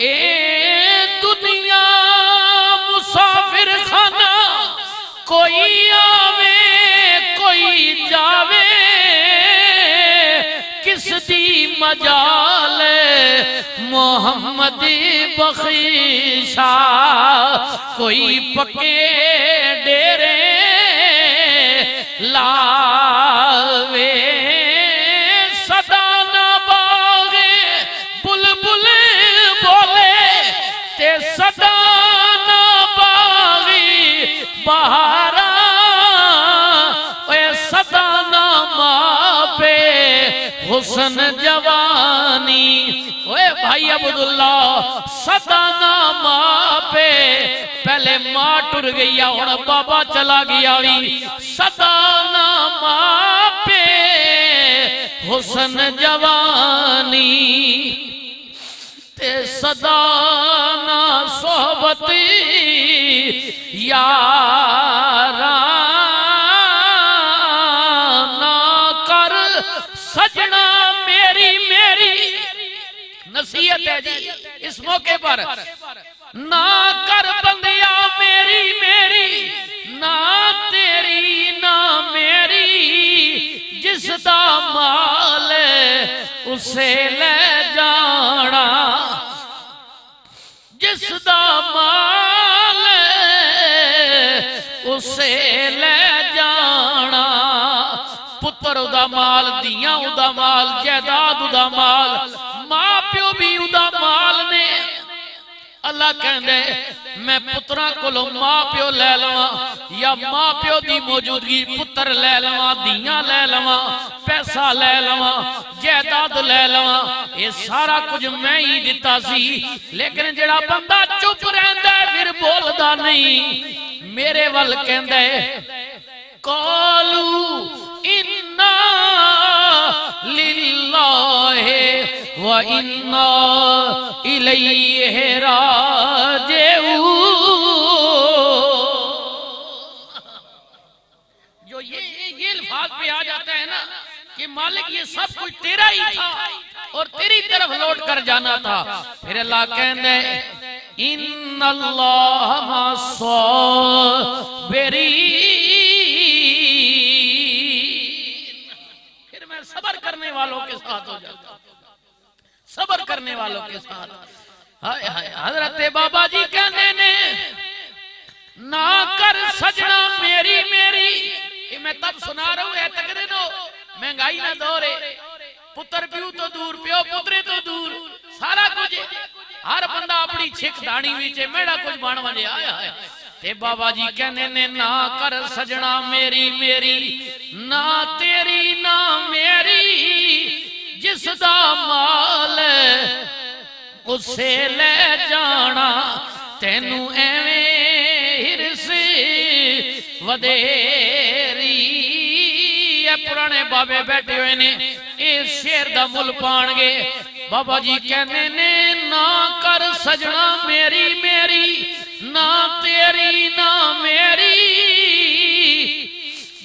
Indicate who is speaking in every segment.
Speaker 1: ए दुनिया मुसाफिर खाना, कोई आवे कोई जावे, किस दी मजाल मोहम्मद बख्शा, कोई पक्के डेरे लावे, सदा ना बागे बुलबुल बोले ते सदा ना बागी बहारा, सदा ना मापे हुसन जवानी। ओए भाई अब्दुल्ला सदा ना मापे, पहले मां टुर गई हुण बाबा चला गया भी, सदा ना मापे हुसन जवानी, ते सदा ना सोहबत यारा, ना कर सजना मेरी मेरी नसीहत है जी इस मौके पर, ना कर बंदिया मेरी मेरी, ना तेरी ना मेरी, जिसदा माल उसे ले जाना, जिसदा माल उसे ले जाना, पुत्र उदा माल, दियां उदा माल, जायदाद उदा माल, मां प्यो भी उदा माल ने। अल्लाह कहंदे मैं पुत्रा कोलों मां प्यो ले लवां, या मां प्यो दी मौजूदगी पुत्र ले लवां, दियां ले लवां, पैसा ले लवां, जायदाद ले लवां, ये सारा कुछ मैं ही दिता सी, लेकिन जेड़ा बंदा चुप रहंदा फिर बोलदा नहीं, मेरे वल कहंदे कालू इन्ना लिल्लाहि व इन्ना इलैहि राजिऊन। जो ये अल्फाज पे आ जाता है ना कि मालिक ये सब कुछ तेरा ही था और तेरी तरफ लौट कर जाना था, फिर अल्लाह कहते इन्नल्लाह फिर मैं सब्र करने वालों के साथ हो जाता, सब्र करने वालों के साथ। हाय हाय हजरत बाबा जी कहने ने ना कर सजना मेरी मेरी, ये मैं तब सुना रहा हूं, है तकरे दो महंगाई ना दौरे, पुत्र प्यू तो दूर, प्यो पुत्रे तो दूर, सारा कुछ हर बंदा अपनी छिक दानी विच मेरा कुछ बन वजे आया है। ते बाबा जी कहने ने ना कर सजना मेरी मेरी, ना तेरी ना मेरी, जिसदा माल उसे ले जाना, तेनू एवें हिरस वदेरी। पुराने बाबे बैठे हुए ने इस शेर दा मुल पाणगे। बाबा जी कहने ने ना कर सजना मेरी मेरी, ना तेरी ना मेरी,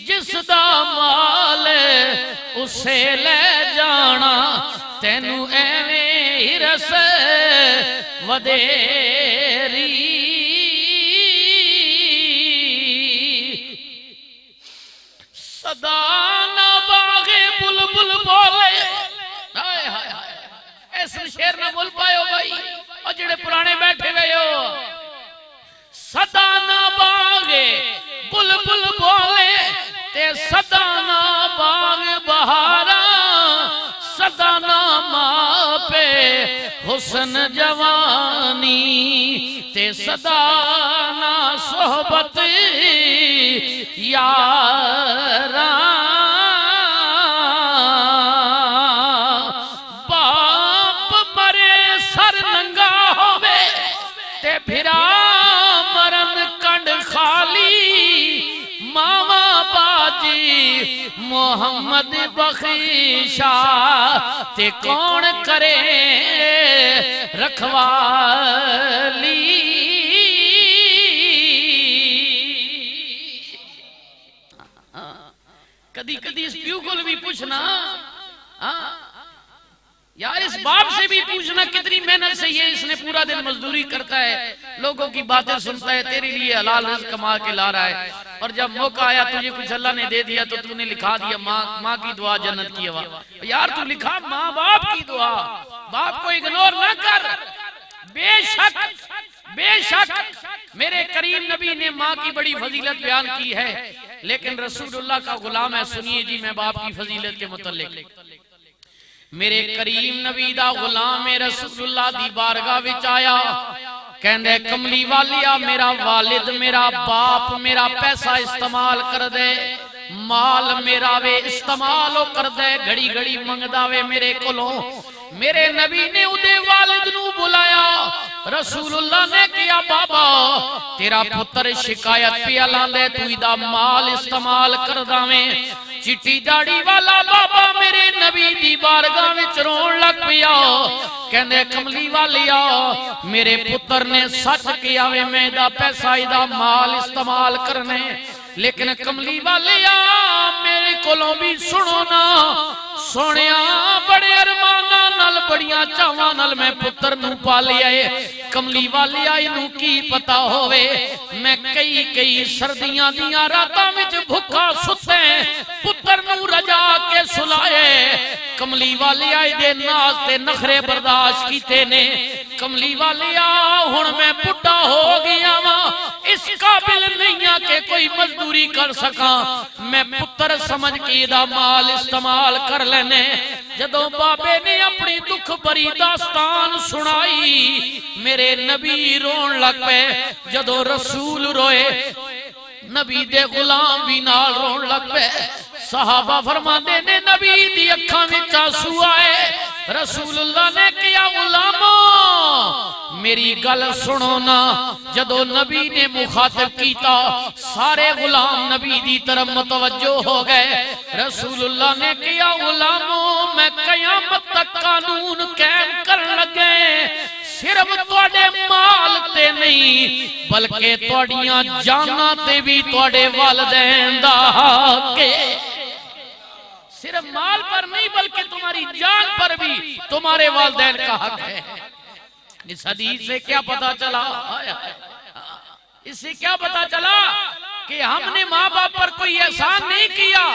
Speaker 1: जिसदा माल उसे ले जाना, तेनू एवें हिरस वदेरी। सदा ना बागे बुलबुल बोले, हाय हाय हाय इस शेर ना बोल पायो भाई और जेड़े पुराने बैठे गए हो। सदा ना बागे बुलबुल बोले ते सदा ना बाग बहारा, सदा ना मापे हुसन जवानी, ते सदा ना सोहबत यारा। बाप मरे सर नंगा होवे ते फिरा मरन कंड खाली, मावा बाजी मोहम्मद बख्शा, ते कौन करे रखवाली। कदी कदी इस प्यू को भी पूछना, यार इस बाप से भी पूछना कितनी मेहनत से ये इसने पूरा दिन मजदूरी करता है, लोगों की बातें सुनता है, तेरे लिए हलाल रिज़्क़ कमा के ला रहा है, और जब मौका आया तुझे कुछ अल्लाह ने दे दिया तो तूने लिखा दिया माँ की दुआ जन्नत की हवा। यार तू लिखा माँ बाप की दुआ, बाप को इग्नोर ना कर। बेशक बेशक मेरे करीम नबी ने माँ की बड़ी फजीलत बयान की है, लेकिन रसूलुल्लाह का गुलाम है। सुनिए जी मैं बाप की फजीलत के मुतल्लिक, मेरे करीम नबी दा गुलाम रसूलुल्लाह दी बारगाह विच आया, कहंदे कमली वालिया मेरा वालिद मेरा बाप मेरा पैसा इस्तेमाल कर दे, माल मेरा वे इस्तेमाल कर दे, घड़ी घड़ी मंगदा वे मेरे कोलों। मेरे नबी ने उदे वालिद नू बुलाया, रसूलुल्लाह ने किया बाबा तेरा पुत्र शिकायत पिया लांदे तू इदा माल इस्तेमाल कर दावें। चिट्टी दाढ़ी वाला बाबा मेरे नबी दी बारगाह विच रोन लग पिया, कहंदे कमली वालिया मेरे पुत्र ने सच किया वे मैं इदा पैसा इदा माल इस्तेमाल करने, लेकिन कमली वालिया मेरे कोलों भी सुनो ना, सोनिया बड़े अरमाना नाल बड़ियां चावां नाल मैं पुत्र नू पालिया है। कमली वालिया इनू की पता होवे मैं कई कई सर्दियां दियां रातां विच भुखा सुते पुत्र नू रजा के सुलाए। कमली वालिया दे नाज ते नखरे बर्दाश्त कीते ने। कमली वालिया हुण मैं बुढ़ा हो गया वा, इस काबिल नहीं आ के कोई मजदूरी कर सका, मैं पुत्र समझ के दा माल इस्तेमाल कर लेने। जदों बाबे ने अपनी दुख भरी दास्तान सुनाई मेरे नबी रोन लग पे। जदों रसूल रोए नबी दे गुलाम भी नाल रोन लग पे। सहाबा फरमाते ने नबी दी अखां विच आंसू आए। रसूलुल्लाह ने किया गुलामो मेरी गल सुनो ना। जदों नबी ने मुखातिब कीता सारे गुलाम नबी दी तरफ मुतवज्जो हो गए। रसूलुल्लाह ने किया गुलामो मैं कयामत तक कानून कायम कर लगे, सिर्फ तुहाडे माल ते नहीं बल्कि तुहाडियां जानां ते भी तुहाडे वालिदैन दा हक है। सिर्फ माल पर नहीं बल्कि तुम्हारी जान पर भी तुम्हारे वालिदैन का हक है। इस हदीस से क्या पता चला, इससे क्या पता चला कि हमने माँ बाप पर कोई एहसान नहीं किया,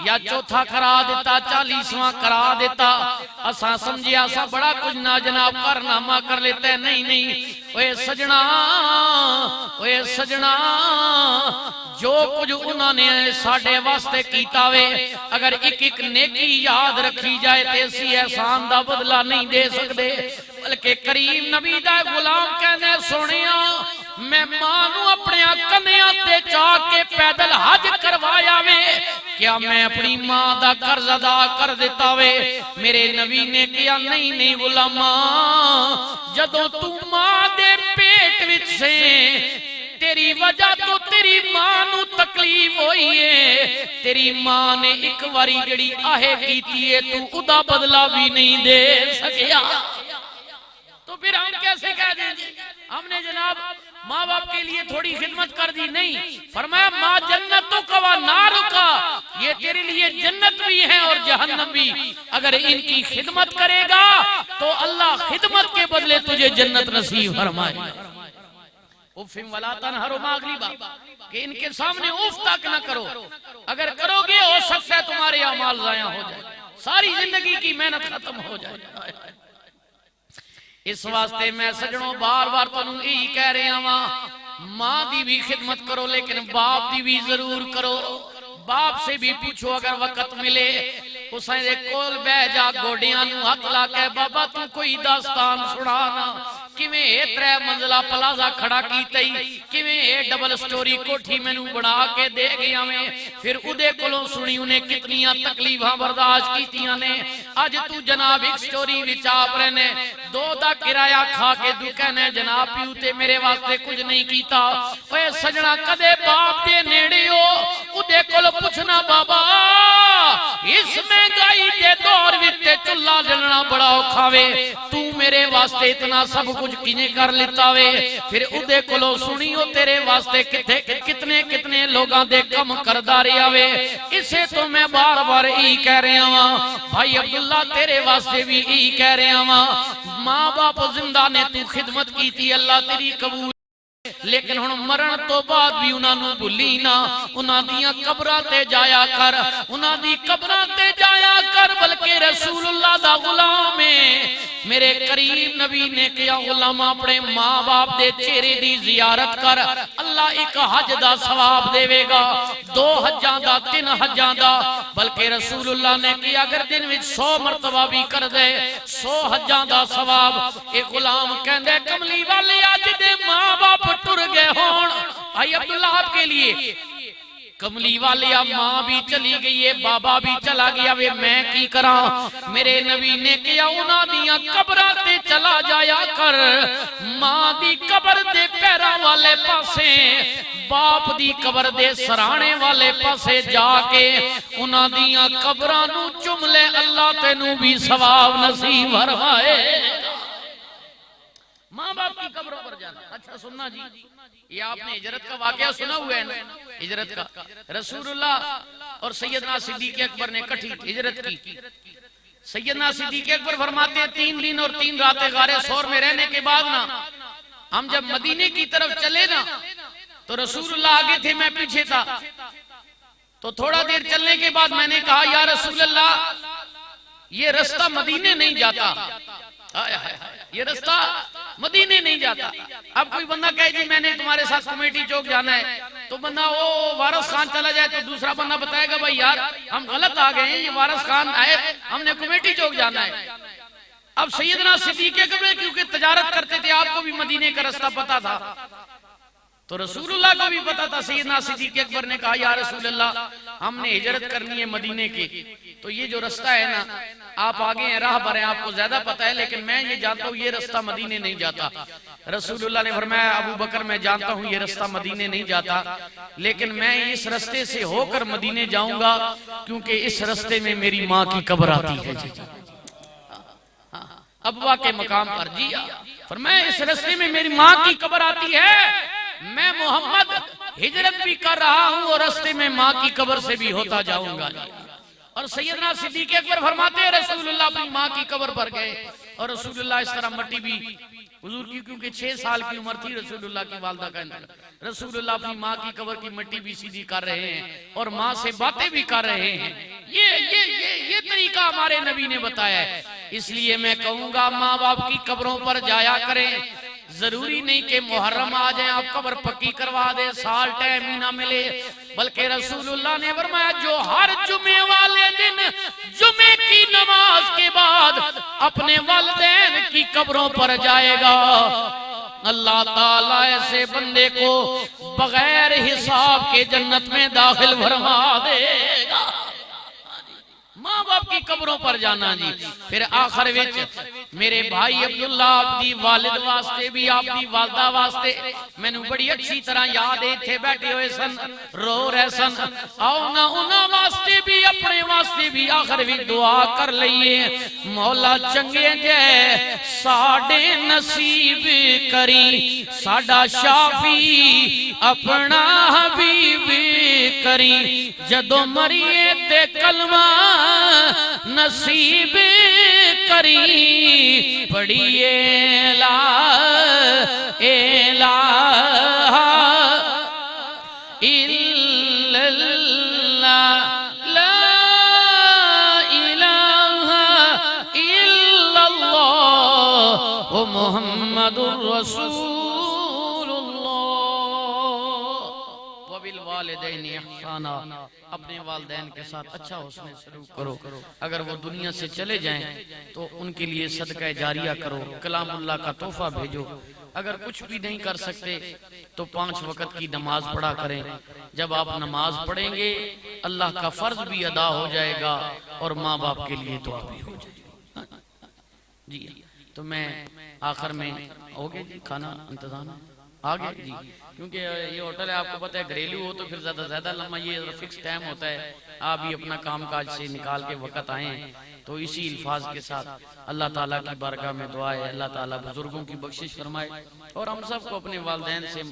Speaker 1: या चौथा करा देता 40वां करा देता, असा समझे असा बड़ा कुछ ना जनाब कारनामा कर लेते हैं। नहीं नहीं ओए सजना, ओए सजना जो कुछ उन्होंने साडे वास्ते कीता वे अगर एक एक नेकी याद रखी जाए तो असी एहसान दा बदला नहीं दे सकते। बल्कि करीम नबी दा गुलाम कहने सोनिया मैं मां नू अपने कन्या ते चा के पैदल हज करवाया वे, क्या मैं अपनी मां दा कर्ज अदा कर देता वे? मेरे नबी ने कहा नहीं नहीं गुलामा, जदों तू मां दे पेट विच से तेरी वजह तो तेरी मां नू तकलीफ होई है, तेरी मां ने एक बारी जड़ी आहे कीती है तू उदा बदला भी नहीं दे सकिया, तो फिर हम कैसे कह देंगे हमने जनाब माँ बाप के लिए थोड़ी खिदमत कर दी? नहीं, फरमाया माँ जन्नतों का व नार का, ये तेरे लिए जन्नत भी है और जहन्नम भी। अगर इनकी खिदमत करेगा तो अल्लाह खिदमत के बदले तुझे जन्नत नसीब फरमाए। उफ़िम वला तनहरु मागलिबा, कि इनके सामने उफ तक न करो, अगर करोगे हो सकता है तुम्हारे अमाल ज़ाया हो जाए, सारी जिंदगी की मेहनत खत्म हो जाए। इस वास्ते मैं सजनों बार बार तुहानू यही कह रहा वा, मां दी भी खिदमत करो लेकिन बाप दी भी जरूर करो। बाप से भी पूछो अगर वक्त मिले, उसदे कोल बह जा, गोडियां नू हथ ला के बाबा तू कोई दास्तान सुना ना, किवें ए 3 मंजिला प्लाजा खड़ा कीतई, किवें ए डबल स्टोरी कोठी मैनू बना के दे गया मैं, फिर उदे कोलों सुनी उन्हें कितनियां तकलीफां बर्दाश्त कीतियां ने। अज तू जनाब एक स्टोरी विच आप रहने, 2 दा किराया खा के तू कहने जनाब पीऊ ते मेरे वास्ते कुछ नहीं कीता। ओए सजना कदे बाप दे नेड़े हो, उदे कोल पुछना बाबा इस महंगाई के दौर विच चुल्ला जलना बड़ा औखा वे, तू मेरे वास्ते इतना सब कुछ किने कर लिता वे। फिर उदे कोलों सुनियो तेरे वास्ते किथे कितने कितने लोगां दे कम करदा रहा वे। इसे तो मैं बार बार यही कह रहा वा भाई अब्दुल्ला, तेरे वास्ते भी यही कह रहा वा, मां बाप जिंदा ने तू खिदमत की थी, अल्लाह तेरी कबूल, लेकिन हुण मरण तो बाद भी उन्होंने भुली ना, उन्होंने कब्रां ते जाया कर, उन्होंने कब्रां ते जाया कर, बल्कि रसूलुल्लाह दा गुलाम है। मेरे करीम नबी ने कहा गुलाम अपने मां बाप दे चेहरे दी जियारत कर, अल्लाह एक हज दा सवाब देवेगा, 2 हज्जां दा 3 हज्जां दा, बल्कि रसूलुल्लाह ने कहा अगर दिन विच 100 मरतबा भी कर दे 100 हज्जां दा सवाब। एक गुलाम कहंदे कमली वाले अज दे मां बाप टुर गए होण, भाई अब्दुल्ला आपके लिए कमली वाले मां भी चली गई है, बाबा भी चला गया वे, मैं की करा। मेरे नबी ने कहा उन्हां दियां कब्रां ते चला जाया कर, मां दी कब्र दे पैरां वाले पासे, बाप दी कब्र दे सराणे वाले पासे जाके उन्हां दियां कब्रां नू चुम ले, अल्लाह तेनू भी सवाब नसीब फरमाए। मां बाप की कब्रों पर जाना। अच्छा सुनना जी, ये आपने हिजरत का वाकया सुना हुआ है ना, हिजरत का रसूलुल्लाह और सैयदना सिद्दीक अकबर ने इकट्ठी हिजरत की। सैयदना सिद्दीक अकबर फरमाते हैं 3 दिन और 3 रातें गारे सौर में रहने के बाद ना हम जब मदीने की तरफ चले ना, तो रसूलुल्लाह आगे थे, मैं पीछे था, तो थोड़ा देर चलने के बाद मैंने कहा या रसूलुल्लाह ये रास्ता मदीने नहीं जाता, ये रास्ता मदीने नहीं जाता। अब कोई बंदा कहे जी मैंने तुम्हारे साथ कमेटी चौक जाना है, तो बंदा वो वारिस खान चला जाए तो दूसरा बंदा बताएगा भाई यार हम गलत आ गए हैं, ये वारिस खान आए, हमने कमेटी चौक जाना है। अब सैयदना सिद्दीक अकबर क्योंकि तजारत करते थे, आपको भी मदीने का रास्ता पता था, तो रसूलुल्लाह को भी पता था। सैयदना सिद्दीक अकबर ने कहा या रसूलुल्लाह हमने हिजरत करनी है मदीने की, तो ये जो रास्ता है ना आप आगे हैं, राह पर हैं, आपको ज्यादा पता है, लेकिन मैं ये जानता हूँ ये रास्ता मदीने नहीं जाता। रसूलुल्लाह ने फरमाया अबू बकर मैं जानता हूँ ये रास्ता मदीने नहीं जाता, लेकिन मैं इस रास्ते से होकर मदीने जाऊंगा क्योंकि इस रास्ते में मेरी माँ की कब्र आती है। जी अब्बा के मकाम पर जी फरमाया इस रास्ते में मेरी माँ की कब्र आती है, मैं मोहम्मद हिजरत भी कर रहा हूँ और रास्ते में माँ की कब्र से भी होता जाऊंगा। और सैयदना सिद्दीक अकबर फरमाते हैं रसूलुल्लाह अपनी माँ की कब्र पर गए और रसूलुल्लाह इस तरह मट्टी भी हुजूर की, क्योंकि 6 साल की उम्र थी रसूलुल्लाह की वालदा का, रसूलुल्लाह अपनी माँ की कब्र की मिट्टी भी सीधी कर रहे हैं और माँ से बातें भी कर रहे हैं। ये तरीका हमारे नबी ने बताया है। इसलिए मैं कहूंगा माँ बाप की कब्रों पर जाया करें। जरूरी नहीं कि मुहर्रम आ जाए आप कब्र पक्की करवा दे, साल टाइम ही ना मिले, बल्कि रसूलुल्लाह ने फरमाया जो हर जुमे वाले दिन जुमे की नमाज के बाद अपने वालिदैन की कब्रों पर जाएगा, अल्लाह ताला ऐसे बंदे को बगैर हिसाब के जन्नत में दाखिल फरमा देगा। माँ बाप की कब्रों पर जाना जी। फिर आखिर विच मेरे भाई अब्दुल्ला आपकी वालिद वास्ते भी आपकी वालदा वास्ते मैनू बड़ी अच्छी तरह याद है, इत्थे बैठे हुए सन रो रहे सन, आओ ना उन्हां वास्ते भी अपने वास्ते भी आखिर भी दुआ कर लईए, मौला चंगे जे साडे नसीब करी, साडा शाफी अपना हबीब करी, जदों मरिए ते कलमा नसीब करी, पढ़िए ला इलाहा इल्लल्लाह ला इलाहा इल्लल्लाह मुहम्मदुर रसूलुल्लाह वबिल वालिदैन इहसाना। अपने वालिदैन के साथ अच्छा हुस्न सलूक करो, अगर वो दुनिया से चले जाएं तो उनके लिए सदका जारिया करो, कलामुल्लाह का तोहफा भेजो। अगर कुछ भी नहीं कर सकते तो 5 वक्त की नमाज पढ़ा करें। जब आप नमाज पढ़ेंगे अल्लाह का फर्ज भी अदा हो जाएगा और माँ बाप के लिए दुआ भी हो जाएगी। जी तो मैं आखिर में हो गए जी, खाना इंतजाम आगे जी, क्योंकि ये होटल है आपको पता है, घरेलू हो तो फिर ज्यादा लंबा ये फिक्स टाइम होता है। आप भी अपना काम काज से निकाल के वक्त आए हैं, तो इसी अल्फाज के साथ अल्लाह ताला की बारगाह में दुआ है, अल्लाह ताला बुजुर्गों की बख्शिश फरमाए और हम सबको अपने वालिदैन से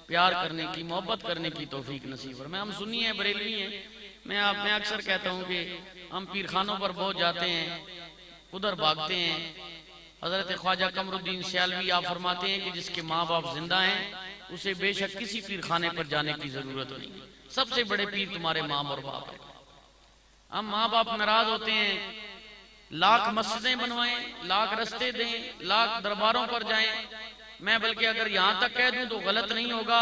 Speaker 1: प्यार करने की, मोहब्बत करने की तौफीक नसीब फरमाए। हम सुन्नी हैं, बरेलवी हैं। मैं अक्सर कहता हूँ कि हम पीर खानों पर बहुत जाते हैं, उधर भागते हैं। हजरत ख्वाजा कमरुद्दीन सियालवी आप फरमाते हैं कि जिसके माँ बाप जिंदा हैं उसे बेशक किसी पीर खाने पर जाने की जरूरत नहीं। सबसे बड़े पीर तुम्हारे माँ और बाप है। हम माँ बाप नाराज होते हैं, लाख मस्जिदें बनवाएं, लाख रस्ते दें, लाख दरबारों पर जाएं। मैं बल्कि अगर यहाँ तक कह दूं तो गलत नहीं होगा,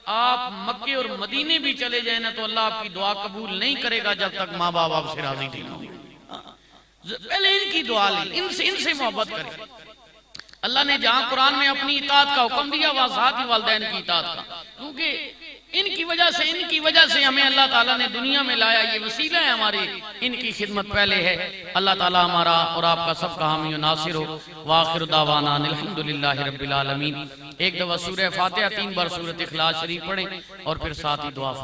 Speaker 1: आप मक्के और मदीने भी चले जाए ना तो अल्लाह आपकी दुआ कबूल नहीं करेगा जब तक माँ बाप आपसे राजी नहीं होंगे। पहले इनकी दुआ ले, इनसे मोहब्बत करें। अल्लाह ने जहां कुरान में अपनी इताअत का हुक्म दिया वहां साथ ही वालिदैन की इताअत का, क्योंकि इनकी वजह से हमें अल्लाह ताला ने दुनिया में लाया। ये वसीला है हमारी, इनकी खिदमत पहले है। अल्लाह ताला हमारा और आपका सबका हामी नासिर हो। वाखिर दावाना अल्हम्दुलिल्लाहि रब्बिल आलमीन। एक दफा सूरह फातिहा 3 बार सूरत इखलास शरीफ पढ़ें और फिर साथ ही दुआ